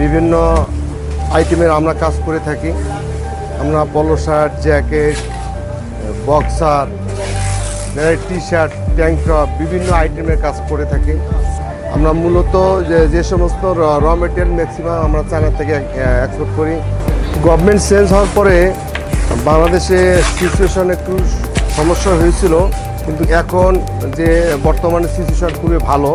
বিভিন্ন আইটেমের আমরা কাজ করে থাকি। আমরা পলো shirt, jacket, boxer, T shirt, tank top বিভিন্ন আইটেমের কাজ করে থাকি। আমরা মূলত যে সমস্ত র মেটেরিয়াল ম্যাক্সিমাম আমরা চায়না থেকে এক্সপোর্ট করি। গভর্নমেন্ট চেঞ্জ হওয়ার পরে বাংলাদেশে সিচুয়েশন একটু সমস্যা হয়েছিল, কিন্তু এখন যে বর্তমানে সিচুয়েশন খুবই ভালো।